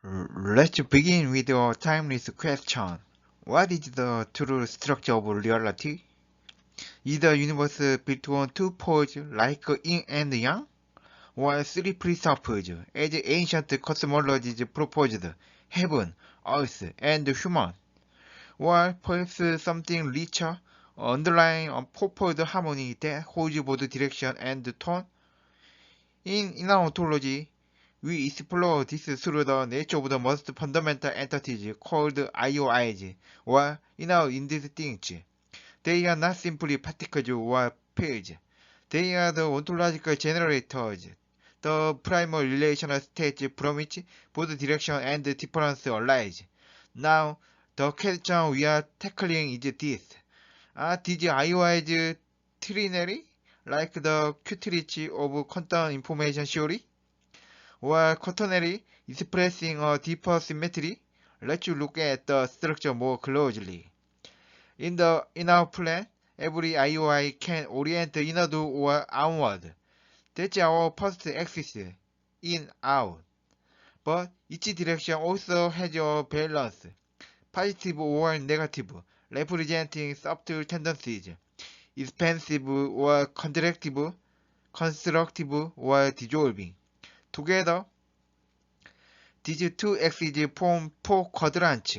Let's begin with a timeless question. What is the true structure of reality? Is the universe built on two poles like yin and yang? Or three presuppose, as ancient cosmologies proposed, heaven, earth, and human? Or perhaps something richer, underlying a fourfold harmony that holds both direction and tone? In our ontology, we explore this through the nature of the most fundamental entities called IOIs, or inner instincts. They are not simply particles or pairs. They are the ontological generators, the primal relational states from which both direction and difference arise. Now, the question we are tackling is this. Are these IOIs trinary, like the Q-tree of quantum information theory? Or quaternary, expressing a deeper symmetry? Let's look at the structure more closely. In our plan, every IOI can orient inward or outward. That's our first axis, in, out. But each direction also has a balance, positive or negative, representing subtle tendencies, expansive or contractive, constructive or dissolving. Together, these two axes form four quadrants: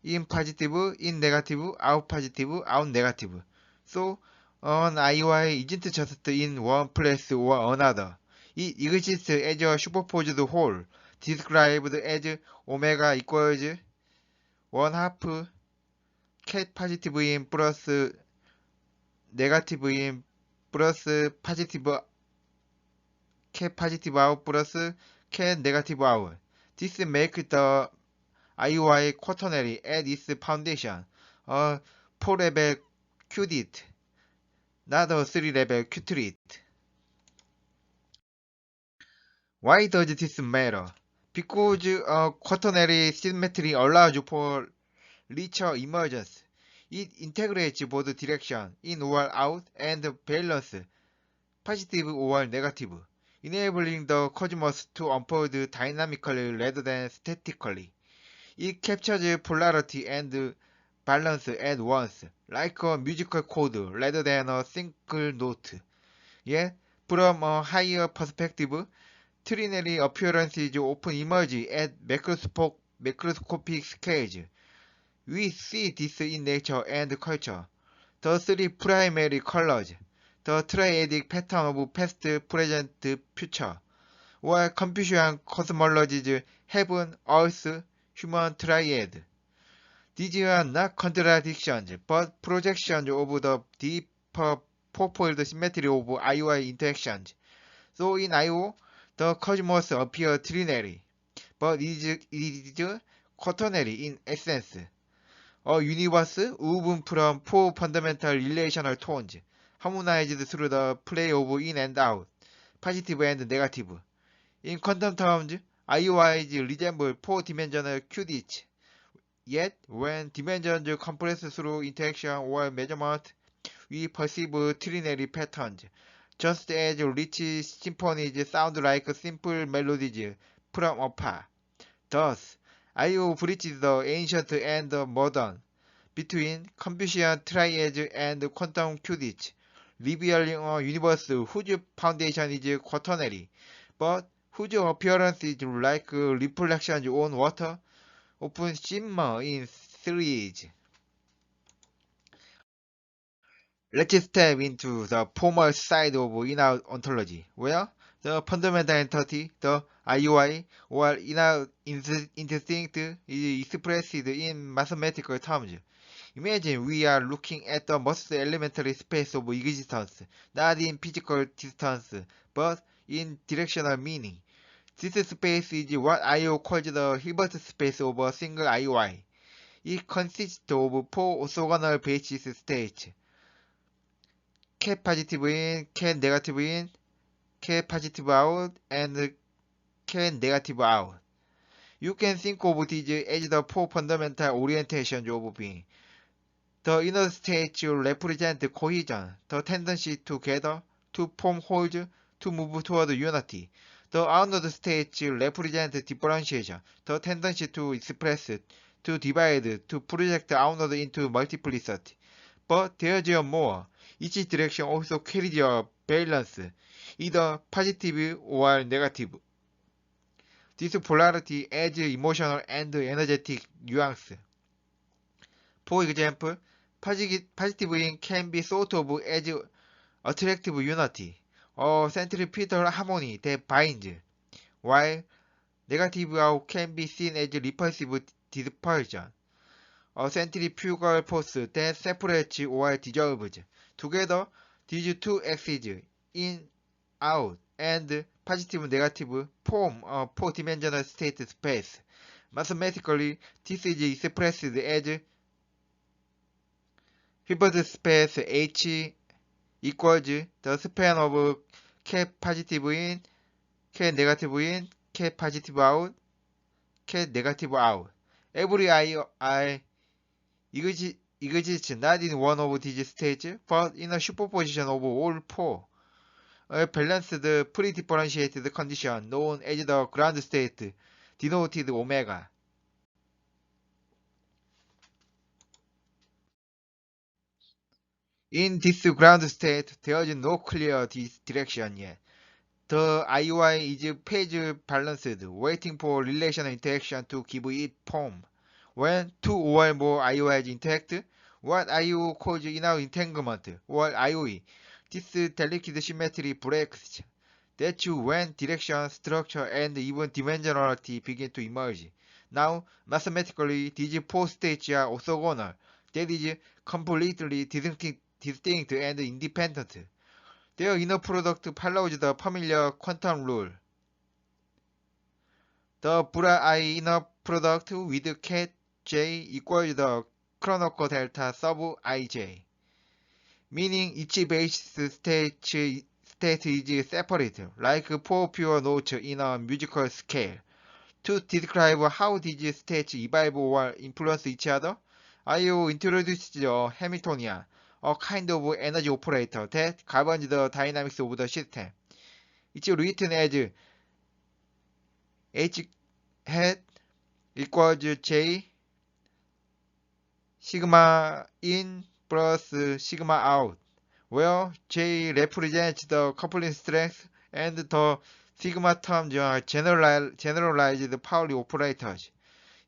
in positive, in negative, out positive, out negative. So, an IOI isn't just in one place or another. It exists as a superposed whole, described as omega equals 1 half cat positive in plus negative in plus positive cat positive out plus cat negative out. This makes the IOI quaternary at its foundation, a 4-level qubit, not a 3-level qubit. Why does this matter? Because a quaternary symmetry allows for richer emergence. It integrates both direction, in or out, and balance, positive or negative, enabling the cosmos to unfold dynamically rather than statically. It captures polarity and balance at once, like a musical chord rather than a single note. Yet, from a higher perspective, trinary appearances often emerge at macroscopic scales. We see this in nature and culture. The three primary colors, the triadic pattern of past, present, future, or Confucian cosmology's heaven, earth, human triad. These are not contradictions, but projections of the deeper fourfold symmetry of IOI interactions. So in IO, the cosmos appears trinary, but it is quaternary in essence. A universe woven from four fundamental relational tones, harmonized through the play of in and out, positive and negative. In quantum terms, IOIs resemble four-dimensional qubits. Yet, when dimensions compress through interaction or measurement, we perceive trinary patterns, just as rich symphonies sound like simple melodies from afar. Thus, I/O bridges the ancient and the modern, between Confucian triads and quantum qubits, revealing a universe whose foundation is quaternary, but whose appearance is like reflections on water, often shimmer in threes. Let's step into the formal side of inner ontology, where the fundamental entity, the IOI, or inner instinct, is expressed in mathematical terms. Imagine we are looking at the most elementary space of existence, not in physical distance, but in directional meaning. This space is what IO calls the Hilbert space of a single IOI. It consists of four orthogonal basis states: K positive in, K negative in, K positive out, and K negative out. You can think of these as the four fundamental orientations of being. The inner states represent cohesion, the tendency to gather, to form wholes, to move toward unity. The outward states represent differentiation, the tendency to express, to divide, to project outward into multiplicity. But there's a more. Each direction also carries a balance, either positive or negative. This polarity adds emotional and energetic nuance. For example, positive yin can be thought of as attractive unity, or centripetal harmony that binds, while negative out can be seen as repulsive dispersion, a centrifugal force that separates or dissolves. Together, these two axes, in, out, and positive negative, form a four-dimensional state space. Mathematically, this is expressed as Hilbert space H equals the span of K positive in, K negative in, K positive out, K negative out. Every I exists not in one of these states, but in a superposition of all four. A balanced pre-differentiated condition known as the ground state, denoted omega. In this ground state, there is no clear direction yet. The IUI is phase balanced, waiting for relational interaction to give it form. When two or more IUIs interact, what IU causes inner entanglement, or IUE, this delicate symmetry breaks. That's when direction, structure, and even dimensionality begin to emerge. Now, mathematically, these four states are orthogonal, that is, completely distinct and independent. Their inner product follows the familiar quantum rule. The Bura-I inner product with ket J equals the Kronecker delta sub Ij, meaning each base state is separate, like four pure notes in a musical scale. To describe how these states evolve or influence each other, I introduced the Hamiltonian, a kind of energy operator that governs the dynamics of the system. It's written as H hat equals J sigma in plus sigma out, where J represents the coupling strength and the sigma terms are generalized Pauli operators.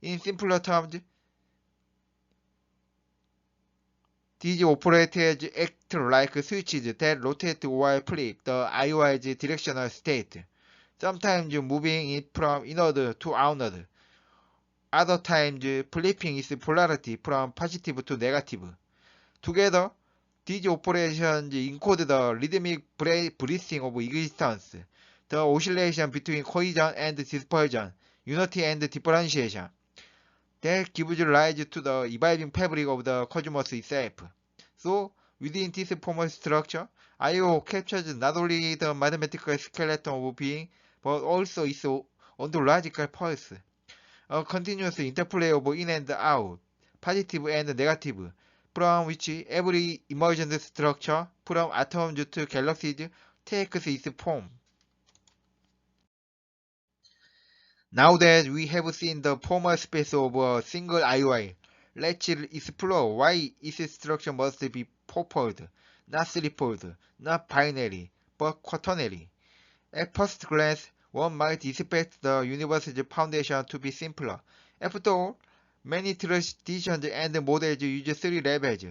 In simpler terms, these operators act like switches that rotate or flip the IOI's directional state, sometimes moving it from inward to outward. Other times, flipping its polarity from positive to negative. Together, these operations encode the rhythmic breathing of existence, the oscillation between cohesion and dispersion, unity and differentiation, that gives rise to the evolving fabric of the cosmos itself. So, within this formal structure, IO captures not only the mathematical skeleton of being, but also its ontological pulse, a continuous interplay of in and out, positive and negative, from which every emergent structure, from atoms to galaxies, takes its form. Now that we have seen the formal space of a single IOI, let's explore why its structure must be fourfold, not threefold, not binary, but quaternary. At first glance, one might expect the universe's foundation to be simpler. After all, many traditions and models use three levels.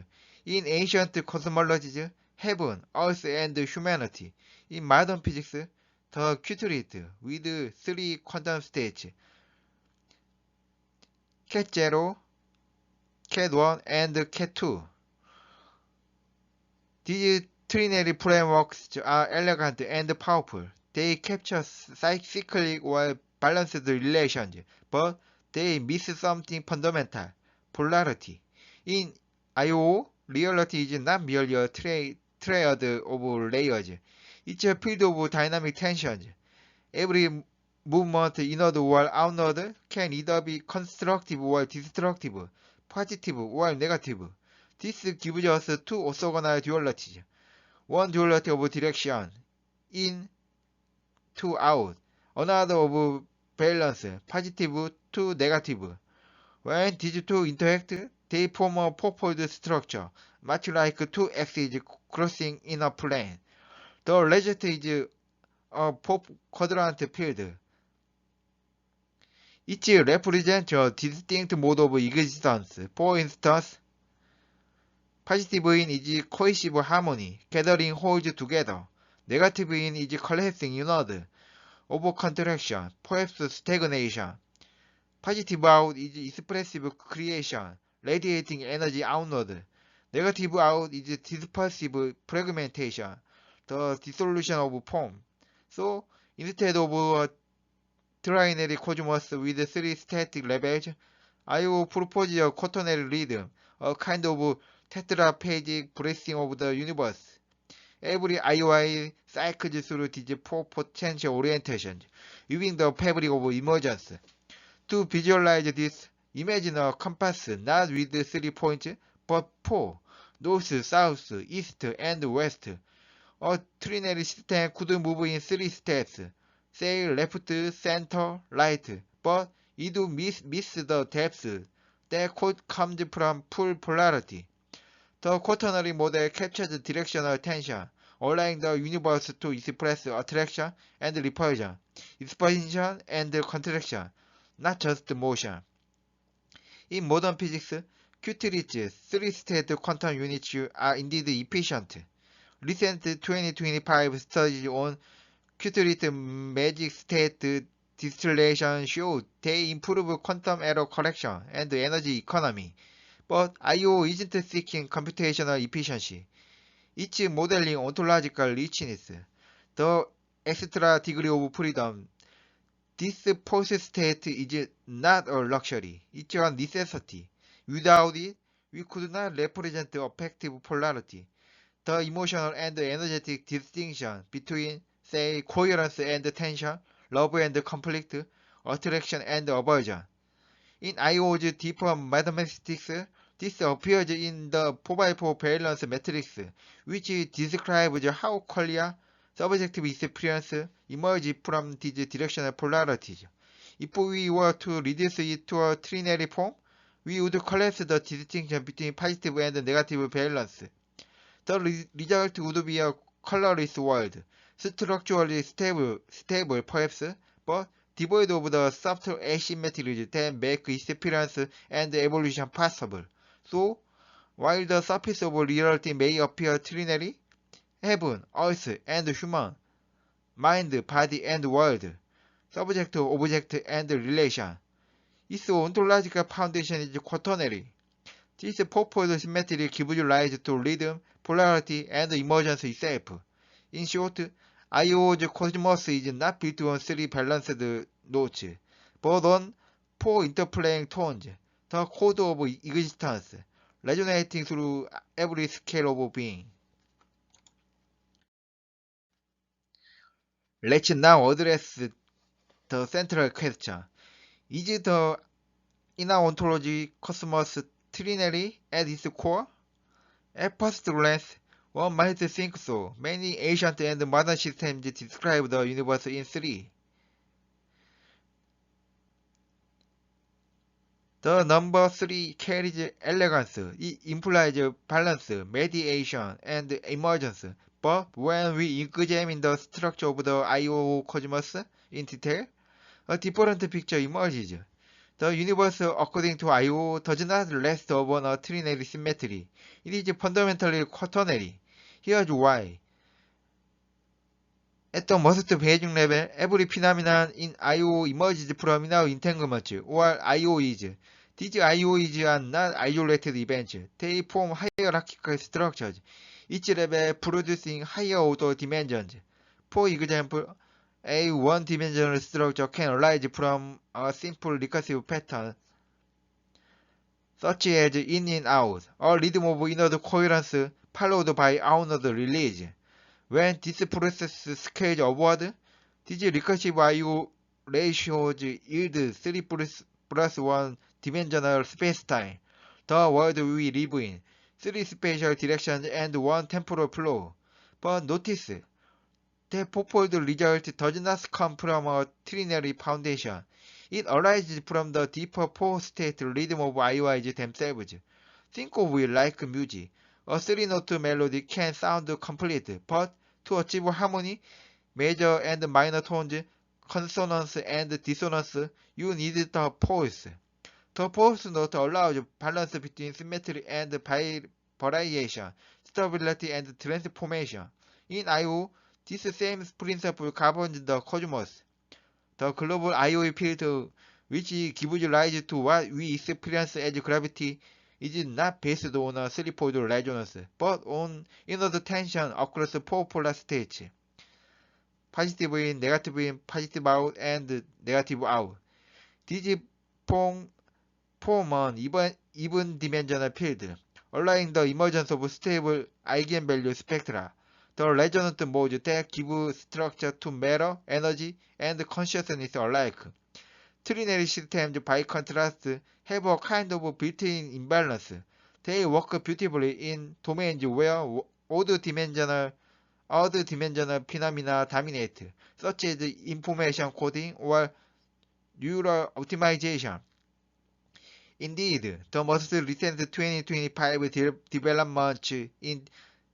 In ancient cosmologies, heaven, earth, and humanity. In modern physics, the qubit with three quantum states, cat 0, cat 1, and cat 2. These trinary frameworks are elegant and powerful. They capture cyclic or balanced relations, but they miss something fundamental: polarity. In IO, reality is not merely a triad of layers. It's a field of dynamic tensions. Every movement inward or outward can either be constructive or destructive, positive or negative. This gives us two orthogonal dualities. One duality of direction, in to out, another of balance, positive to negative. When these two interact, they form a fourfold structure, much like two axes crossing in a plane. The result is a four-quadrant field. Each represents a distinct mode of existence. For instance, positive in is cohesive harmony, gathering wholes together. Negative in is collapsing inward, over contraction, perhaps stagnation. Positive out is expressive creation, radiating energy outward. Negative out is dispersive fragmentation, the dissolution of form. So, instead of a trinary cosmos with three static levels, I will propose a quaternary rhythm, a kind of tetraphagic breathing of the universe. Every IOI cycles through these four potential orientations, weaving the fabric of emergence. To visualize this, imagine a compass not with 3 points, but 4, north, south, east, and west. A trinary system could move in 3 steps, say left, center, right, but it would miss the depth that comes from full polarity. The quaternary model captures directional tension, allowing the universe to express attraction and repulsion, expansion and contraction, not just motion. In modern physics, Qt's three-state quantum units are indeed efficient. Recent 2025 studies on Qt magic state distillation show they improve quantum error correction and energy economy, but I/O isn't seeking computational efficiency. It's modeling ontological richness, the extra degree of freedom. This post-state is not a luxury, it's a necessity. Without it, we could not represent the affective polarity, the emotional and energetic distinction between, say, coherence and tension, love and conflict, attraction and aversion. In IO's deeper mathematics, this appears in the 4x4 valence matrix, which describes how qualia, subjective experience, emerge from these directional polarities. If we were to reduce it to a trinary form, we would collapse the distinction between positive and negative valence. The result would be a colorless world, structurally stable perhaps, but devoid of the subtle asymmetries that make experience and evolution possible. So, while the surface of reality may appear trinary, heaven, earth, and human, mind, body, and world, subject, object, and relation, its ontological foundation is quaternary. This fourfold symmetry gives rise to rhythm, polarity, and emergence itself. In short, IO's cosmos is not built on 3 balanced notes, but on 4 interplaying tones, the code of existence, resonating through every scale of being. Let's now address the central question. Is the inner ontology cosmos trinary at its core? At first glance, one might think so. Many ancient and modern systems describe the universe in 3. The number 3 carries elegance, it implies balance, mediation, and emergence. But when we examine the structure of the IO cosmos in detail, a different picture emerges. The universe, according to IO, does not rest upon a trinary symmetry. It is fundamentally quaternary. Here's why. At the most basic level, every phenomenon in IO emerges from inner entanglements, or IOEs. These IOEs are not isolated events. They form hierarchical structures, each level producing higher order dimensions. For example, a one-dimensional structure can arise from a simple recursive pattern, such as in and out, a rhythm of inward coherence followed by outward release. When this process scales upward, these recursive I/O ratios yield 3 plus 1 dimensional spacetime, the world we live in, 3 spatial directions and 1 temporal flow. But notice, The fourfold result does not come from a trinary foundation. It arises from the deeper four-state rhythm of IOIs themselves. Think of it like music. A three-note melody can sound complete, but to achieve harmony, major and minor tones, consonance and dissonance, you need the pulse. The pulse note allows balance between symmetry and variation, stability and transformation. In I/O, this same principle governs the cosmos. The global IOE field, which gives rise to what we experience as gravity, is not based on a threefold resonance, but on inward tension across four polar states: positive in, negative in, positive out, and negative out. These form an even-dimensional field, allowing the emergence of stable eigenvalue spectra, the resonant modes that give structure to matter, energy, and consciousness alike. Trinary systems, by contrast, have a kind of built-in imbalance. They work beautifully in domains where odd-dimensional phenomena dominate, such as information coding or neural optimization. Indeed, the most recent 2025 developments in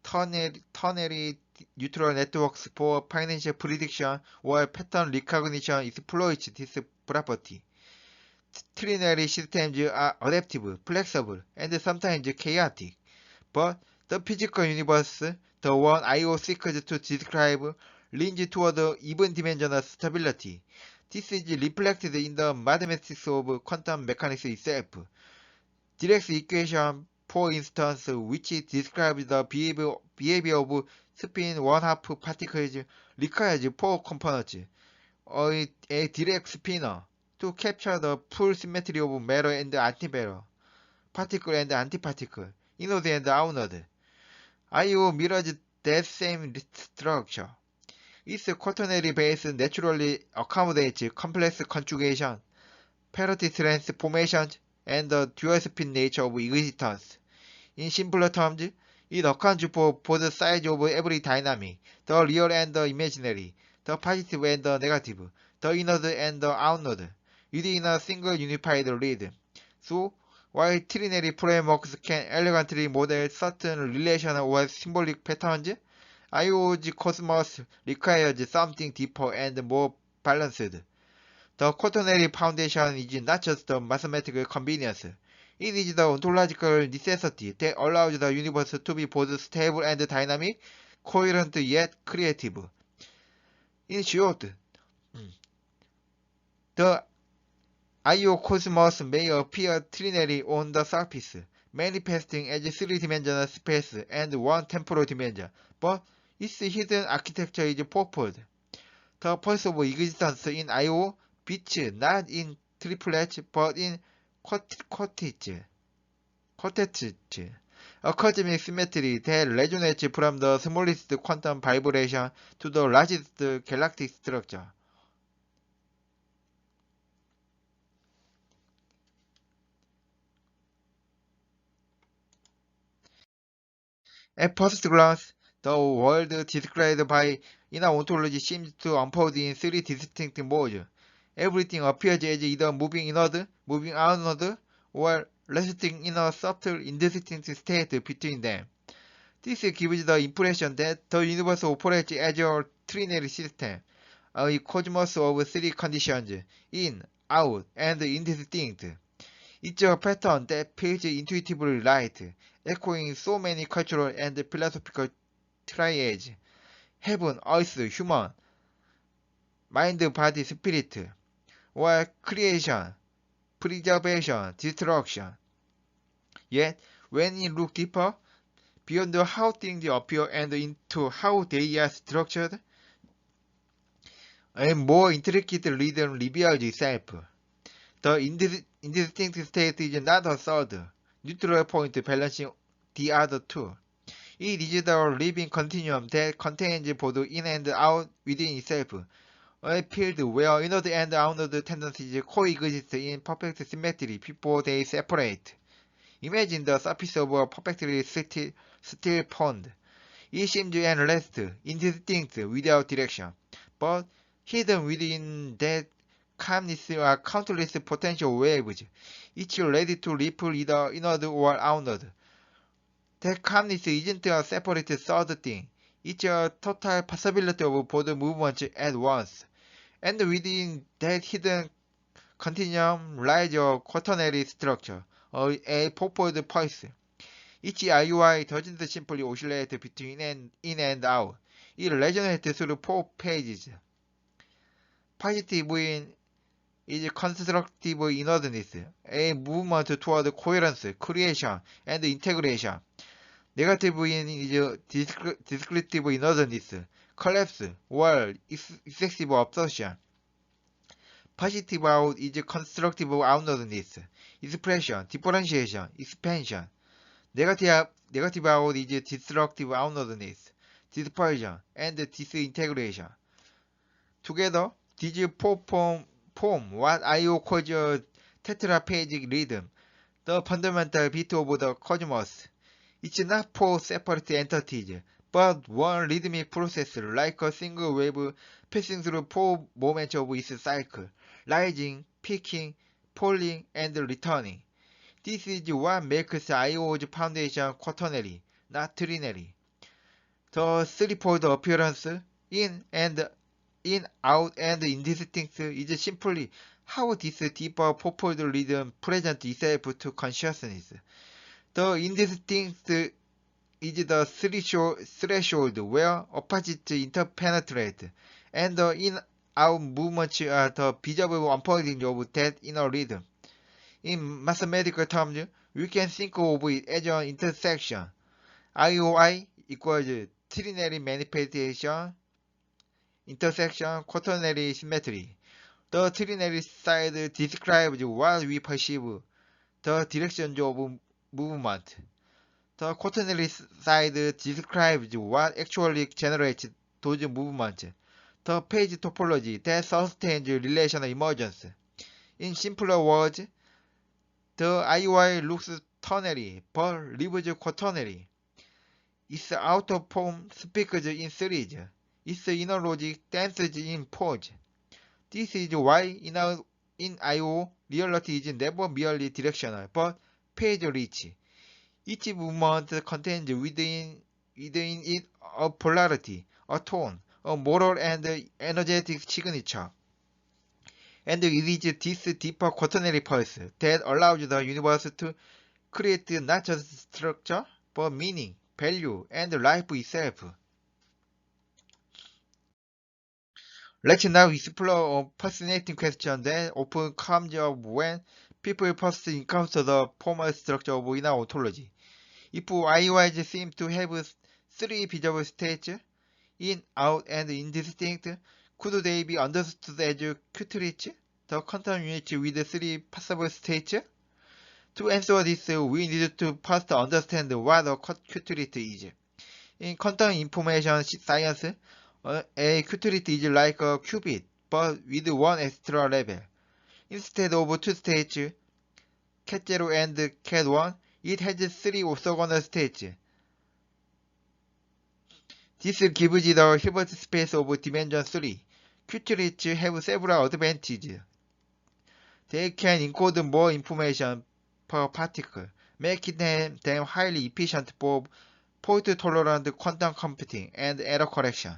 ternary neural networks for financial prediction or pattern recognition exploits this property. Trinary systems are adaptive, flexible, and sometimes chaotic, but the physical universe, the one I/O seeks to describe, leans toward even-dimensional stability. This is reflected in the mathematics of quantum mechanics itself. Dirac's equation, for instance, which describes the behavior of spin one-half particles, requires four components: a Dirac spinner to capture the full symmetry of matter and antimatter, particle and antiparticle, inward and outward. I/O mirrors that same structure. Its quaternary base naturally accommodates complex conjugation, parity transformations, and the dual-spin nature of existence. In simpler terms, it accounts for both sides of every dynamic, the real and the imaginary, the positive and the negative, the inward and the outward, within a single unified read. So, while trinary frameworks can elegantly model certain relational or symbolic patterns, I/O's cosmos requires something deeper and more balanced. The quaternary foundation is not just a mathematical convenience. It is the ontological necessity that allows the universe to be both stable and dynamic, coherent yet creative. In short, the I/O cosmos may appear trinary on the surface, manifesting as three-dimensional space and one temporal dimension, but its hidden architecture is fourfold. The pulse of existence in I/O beats not in triplets but in quartets, a cosmic symmetry that resonates from the smallest quantum vibration to the largest galactic structure. At first glance, the world described by inner ontology seems to unfold in three distinct modes. Everything appears as either moving inward, moving outward, or resting in a subtle, indistinct state between them. This gives the impression that the universe operates as a trinary system, a cosmos of three conditions: in, out, and indistinct. It's a pattern that feels intuitively right, echoing so many cultural and philosophical triads: heaven, earth, human, mind, body, spirit, or creation, preservation, destruction. Yet, when you look deeper, beyond how things appear and into how they are structured, a more intricate rhythm reveals itself. The indistinct state is not a third, neutral point balancing the other two. It is the living continuum that contains both in and out within itself, a field where inward and outward tendencies coexist in perfect symmetry before they separate. Imagine the surface of a perfectly still pond. It seems endless, indistinct, without direction. But hidden within that calmness are countless potential waves, each ready to ripple either inward or outward. That calmness isn't a separate third thing. It's a total possibility of both movements at once. And within that hidden continuum lies a quaternary structure, a purposed pulse. Each IUI doesn't simply oscillate between in and out. It resonates through 4 pages. Positive in is constructive inwardness, a movement toward coherence, creation, and integration. Negative in is descriptive inwardness, collapse, or excessive absorption. Positive out is constructive outwardness, expression, differentiation, expansion. Negative out is destructive outwardness, dispersion, and disintegration. Together, these form what I.O. calls a tetraphagic rhythm, the fundamental beat of the cosmos. It's not 4 separate entities, but one rhythmic process like a single wave passing through 4 moments of its cycle, rising, peaking, falling, and returning. This is what makes I.O.'s foundation quaternary, not trinary. The threefold appearance, in, out, and indistinct, is simply how this deeper purposed rhythm presents itself to consciousness. The indistinct is the threshold where opposites interpenetrate, and the in-out movements are the visible unfolding of that inner rhythm. In mathematical terms, we can think of it as an intersection. IOI equals trinary manifestation, intersection, quaternary symmetry. The trinary side describes what we perceive, the directions of movement. The quaternary side describes what actually generates those movements, the page topology that sustains relational emergence. In simpler words, the IOI looks ternary but lives quaternary. Its outer form speaks in series. Its inner logic dances in pose. This is why in I.O. reality is never merely directional but page-rich. Each movement contains within it a polarity, a tone, a moral and energetic signature. And it is this deeper quaternary pulse that allows the universe to create not just structure, but meaning, value, and life itself. Let's now explore a fascinating question that often comes up when people first encounter the formal structure of inner ontology. If IOIs seem to have 3 visible states, in, out, and indistinct, could they be understood as qubits, the quantum units with 3 possible states? To answer this, we need to first understand what a qubit is. In quantum information science, a qubit is like a qubit, but with 1 extra level. Instead of 2 states, cat0 and cat1, it has 3 orthogonal states. This gives the Hilbert space of dimension 3. Qubits have several advantages. They can encode more information per particle, making them highly efficient for fault-tolerant quantum computing and error correction.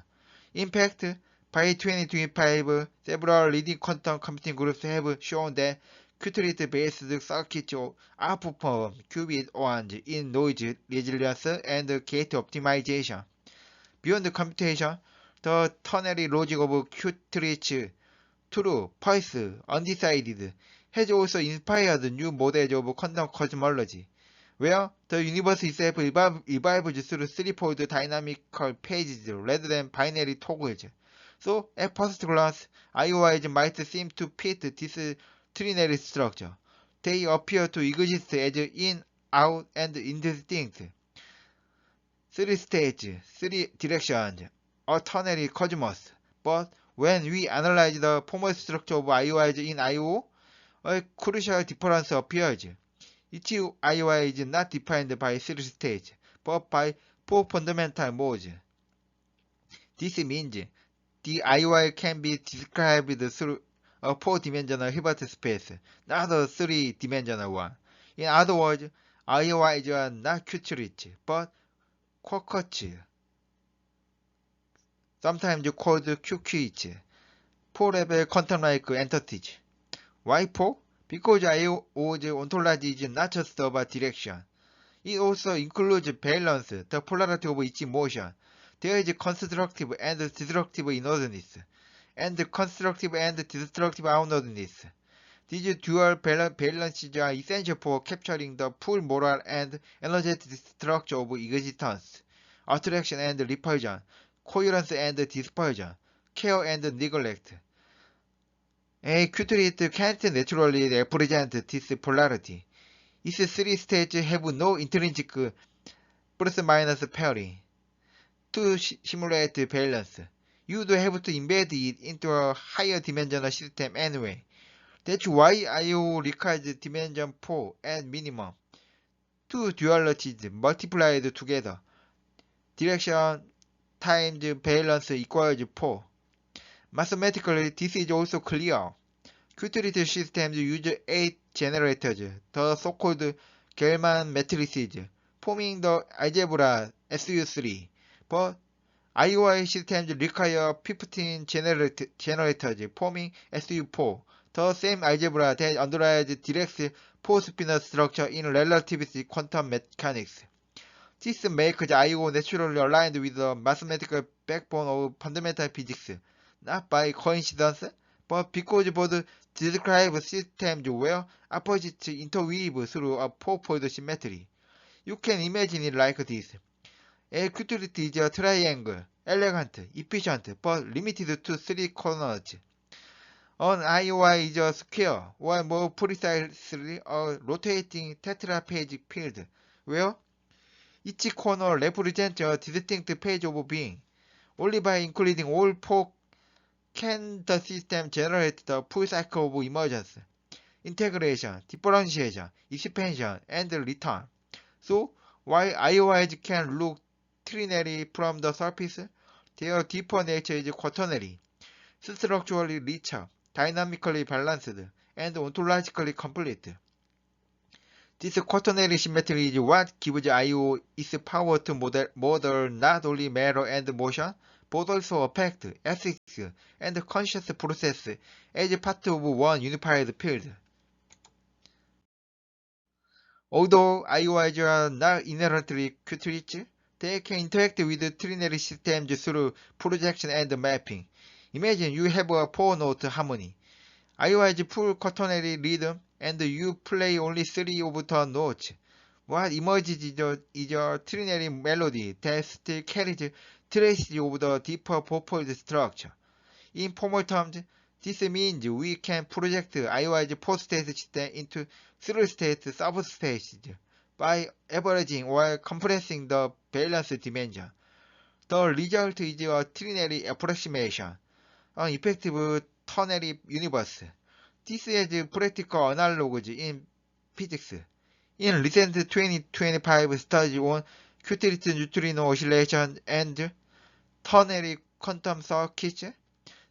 In fact, by 2025, several leading quantum computing groups have shown that qubit-based circuits outperform qubit ones in noise resilience and gate optimization. Beyond computation, the ternary logic of qubits, true, false, undecided, has also inspired new models of quantum cosmology, where the universe itself evolves through threefold dynamical pages rather than binary toggles. So, at first glance, IOIs might seem to fit this trinary structure. They appear to exist as in, out, and indistinct. 3 states, 3 directions, a ternary cosmos. But when we analyze the formal structure of IOIs in I.O., a crucial difference appears. Each IOI is not defined by 3 states, but by 4 fundamental modes. This means the IOI can be described through a 4-dimensional Hilbert space, not a 3-dimensional one. In other words, IOIs are not Qt-rich, but Quark-rich, sometimes called QQ-rich, 4-level quantum-like entities. Why 4? Because IO's ontology is not just about direction. It also includes balance, the polarity of each motion. There is constructive and destructive inwardness, and constructive and destructive outwardness. These dual balances are essential for capturing the full moral and energetic structure of existence, attraction and repulsion, coherence and dispersion, care and neglect. A Qt can't naturally represent this polarity. Its 3 states have no intrinsic plus-minus pairing. To simulate balance, you'd have to embed it into a higher dimensional system anyway. That's why IO requires dimension 4 at minimum. Two dualities multiplied together. Direction times balance equals 4. Mathematically, this is also clear. Qt systems use 8 generators, the so-called Gell-Mann matrices, forming the algebra SU3. But IOI systems require 15 generators, forming SU4, the same algebra that underlies Dirac's four-spinor structure in relativistic quantum mechanics. This makes IO naturally aligned with the mathematical backbone of fundamental physics, not by coincidence, but because both describe systems where opposites interweave through a four-fold symmetry. You can imagine it like this. A Qt is a triangle, elegant, efficient, but limited to 3 corners. An IOI is a square, or more precisely a rotating tetrapage field, where each corner represents a distinct page of being. Only by including all 4 can the system generate the full cycle of emergence, integration, differentiation, expansion, and return. So, while IOIs can look trinary from the surface, their deeper nature is quaternary, structurally richer, dynamically balanced, and ontologically complete. This quaternary symmetry is what gives IO its power to model not only matter and motion, but also affect, ethics, and conscious process as part of one unified field. Although IOIs are not inherently Qt-rich, they can interact with trinary systems through projection and mapping. Imagine you have a 4-note harmony. IOIs full quaternary rhythm, and you play only 3 of the notes. What emerges is a trinary melody that still carries traces of the deeper fourfold structure. In formal terms, this means we can project IOI's 4-state system into 3-state subspaces by averaging or compressing the valence dimension. The result is a trinary approximation, an effective ternary universe. This has practical analogs in physics. In recent 2025 studies on Qt neutrino oscillation and ternary quantum circuits,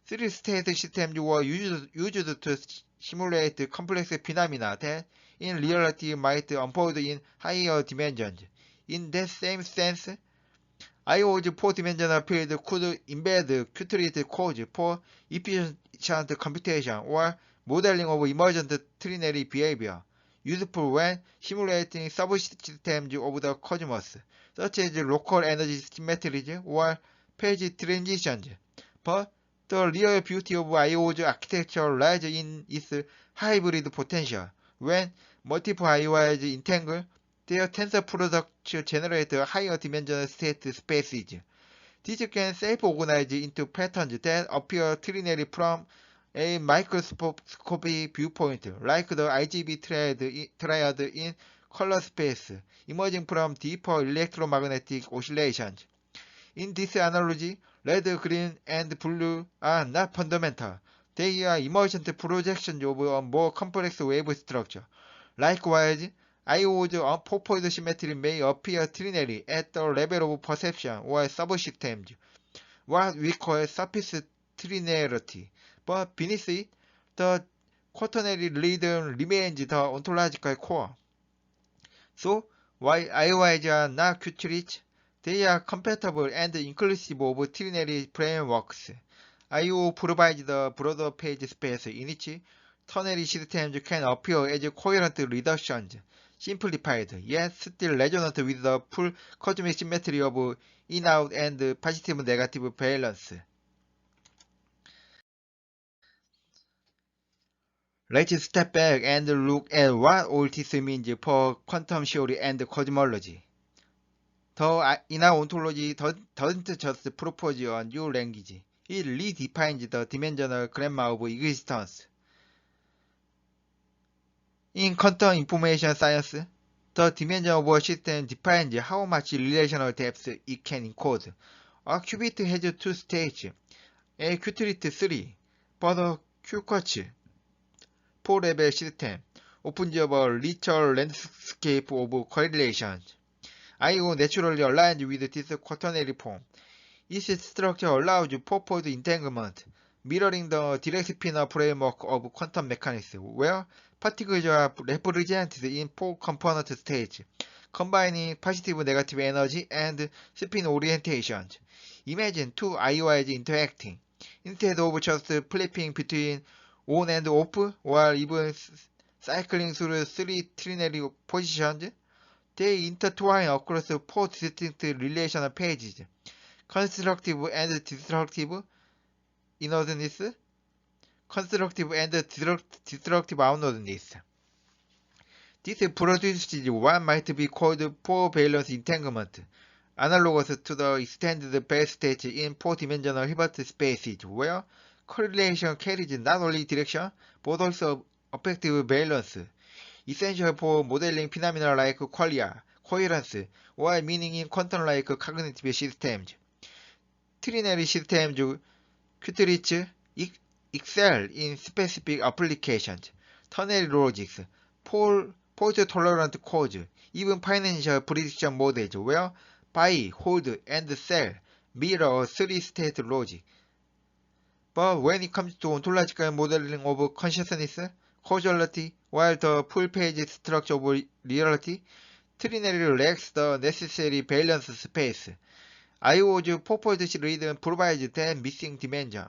3-state systems were used to simulate complex phenomena that in reality might unfold in higher dimensions. In that same sense, IO's 4-dimensional field could embed Qt codes for efficient computation or modeling of emergent trinary behavior, useful when simulating subsystems of the cosmos, such as local energy symmetries or phase transitions. But the real beauty of IO's architecture lies in its hybrid potential. When multiple IOIs entangle, their tensor products generate higher dimensional state spaces. These can self-organize into patterns that appear trinary from a microscopic viewpoint, like the IGB triad in color space, emerging from deeper electromagnetic oscillations. In this analogy, red, green, and blue are not fundamental. They are emergent projections of a more complex wave structure. Likewise, IO's unpurposed symmetry may appear trinary at the level of perception or subsystems, what we call surface trinarity. But beneath it, the quaternary rhythm remains the ontological core. So, while IOIs are not Qt-rich, they are compatible and inclusive of trinary frameworks. IO provides the broader page space in which ternary systems can appear as coherent reductions, simplified, yet still resonant with the full cosmic symmetry of in-out and positive-negative balance. Let's step back and look at what all this means for quantum theory and cosmology. The in-out ontology doesn't just propose a new language. It redefines the dimensional grammar of existence. In quantum information science, the dimension of a system defines how much relational depth it can encode. A qubit has two states, a qubit 3, but a Q-quartz 4-level system opens up a richer landscape of correlations. IO naturally aligns with this quaternary form. Its structure allows purpose entanglement, mirroring the direct spinor framework of quantum mechanics, where particles are represented in 4-component states, combining positive-negative energy and spin orientations. Imagine two IOIs interacting. Instead of just flipping between on and off, or even cycling through 3 trinary positions, they intertwine across 4 distinct relational pages. Constructive and destructive inwardness, constructive and destructive outwardness. This produces what might be called 4-valence entanglement, analogous to the extended base state in 4-dimensional Hilbert spaces, where correlation carries not only direction, but also affective valence, essential for modeling phenomena like qualia, coherence, or meaning in quantum-like cognitive systems. Trinary systems Qt-rich excel in specific applications, ternary logics, fault-tolerant codes, even financial prediction models where buy, hold, and sell mirror a 3-state logic. But when it comes to ontological modeling of consciousness, causality, while the full-page structure of reality, trinary lacks the necessary valence space. IO's purposed rhythm provides that missing dimension,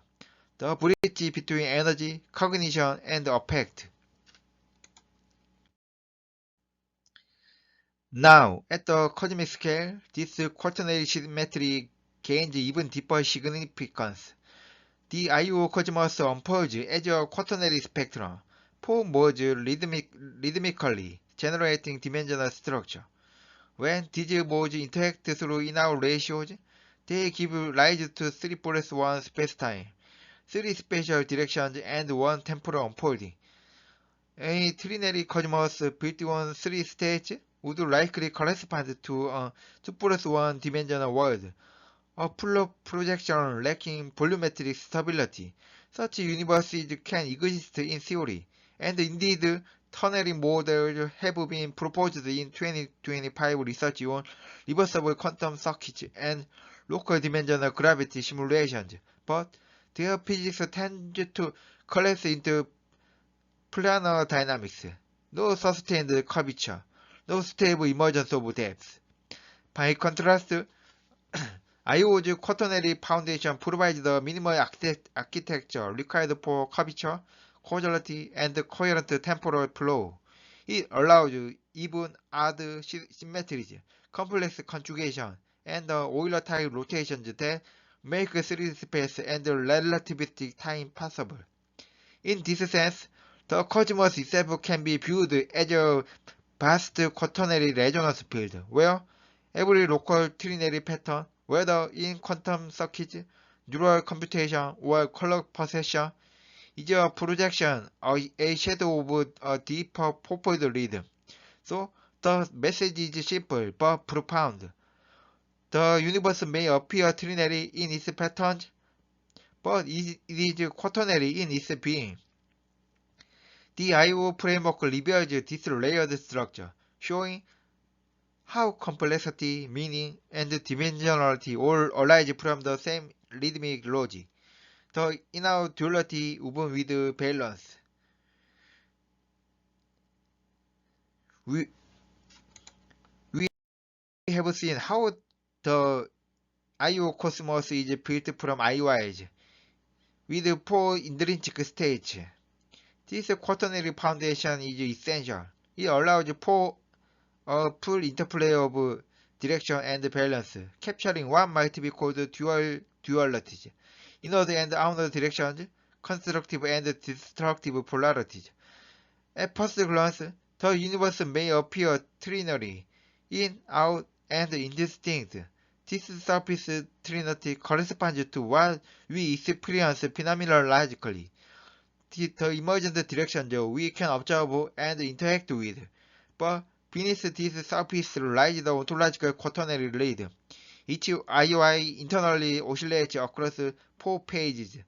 the bridge between energy, cognition, and affect. Now, at the cosmic scale, this quaternary symmetry gains even deeper significance. The IO cosmos unfolds as a quaternary spectrum, four modes rhythmically, generating dimensional structure. When these modes interact through in-out ratios, they give rise to 3+1 spacetime, 3 spatial directions, and 1 temporal unfolding. A trinary cosmos built on 3 states would likely correspond to a 2+1 dimensional world, a full projection lacking volumetric stability. Such universes can exist in theory, and indeed, ternary models have been proposed in 2025 research on reversible quantum circuits and local dimensional gravity simulations, but their physics tends to collapse into planar dynamics. No sustained curvature, no stable emergence of depth. By contrast, IO's quaternary foundation provides the minimal architecture required for curvature, causality, and coherent temporal flow. It allows even odd symmetries, complex conjugation, and Euler-type rotations that make 3D space and relativistic time possible. In this sense, the cosmos itself can be viewed as a vast quaternary resonance field, where every local trinary pattern, whether in quantum circuits, neural computation, or color perception, is a projection, a shadow of a deeper purposed rhythm. So, the message is simple but profound. The universe may appear trinary in its patterns, but it is quaternary in its being. The IO framework reveals this layered structure, showing how complexity, meaning, and dimensionality all arise from the same rhythmic logic. The inner duality woven with balance. We, we have seen how the IO cosmos is built from IOIs, with four intrinsic states. This quaternary foundation is essential. It allows for a full interplay of direction and balance, capturing what might be called dualities, inward and outward directions, constructive and destructive polarities. At first glance, the universe may appear trinary, in, out, and indistinct. This surface trinity corresponds to what we experience phenomenologically, the emergent directions we can observe and interact with. But beneath this surface lies the ontological quaternary rhythm. Each IOI internally oscillates across 4 pages,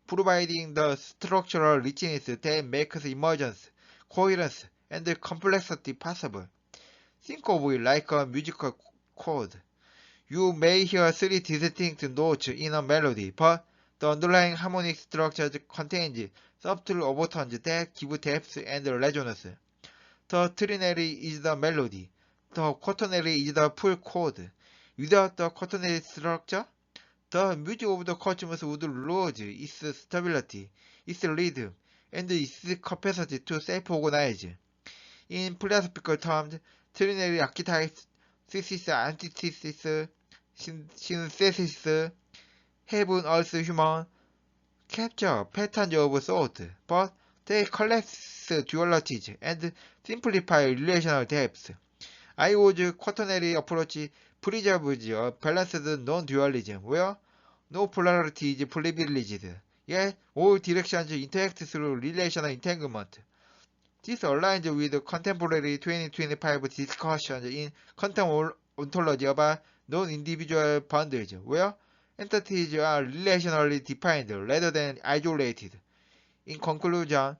providing the structural richness that makes emergence, coherence, and complexity possible. Think of it like a musical chord. You may hear 3 distinct notes in a melody, but the underlying harmonic structure contains subtle overtones that give depth and resonance. The trinary is the melody. The quaternary is the full chord. Without the quaternary structure, the music of the cosmos would lose its stability, its rhythm, and its capacity to self-organize. In philosophical terms, trinary archetypes, thesis, antithesis, synthesis, heaven, earth, human, capture patterns of thought, but they collapse dualities and simplify relational depths. IO's quaternary approach preserves a balanced non-dualism where no polarity is privileged, yet all directions interact through relational entanglement. This aligns with contemporary 2025 discussions in quantum ontology about non-individual boundaries, where entities are relationally defined rather than isolated. In conclusion,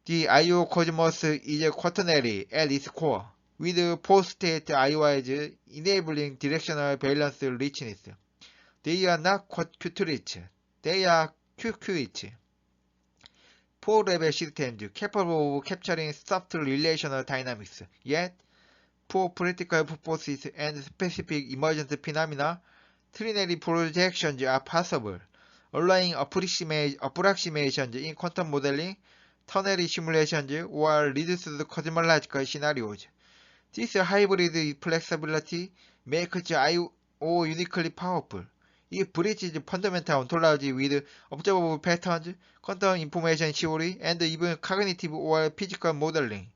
the IO cosmos is quaternary at its core, with four-state IOIs enabling directional balance richness. They are not Q-rich, they are QQ-rich. Four-level systems capable of capturing subtle relational dynamics, yet, for practical purposes and specific emergent phenomena, trinary projections are possible, allowing approximations in quantum modeling, ternary simulations, or reduced cosmological scenarios. This hybrid flexibility makes IO uniquely powerful. It bridges fundamental ontology with observable patterns, quantum information theory, and even cognitive or physical modeling.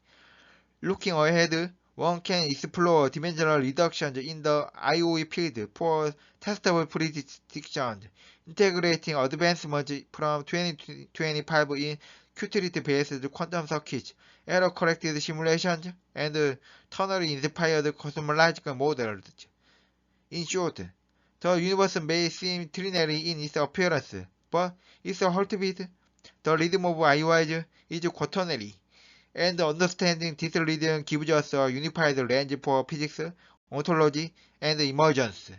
Looking ahead, one can explore dimensional reductions in the IOE field for testable predictions, integrating advancements from 2025 in Qt-based quantum circuits, error-corrected simulations, and ternary-inspired cosmological models. In short, the universe may seem trinary in its appearance, but its heartbeat, the rhythm of IOIs, is quaternary, and understanding this rhythm gives us a unified range for physics, ontology, and emergence.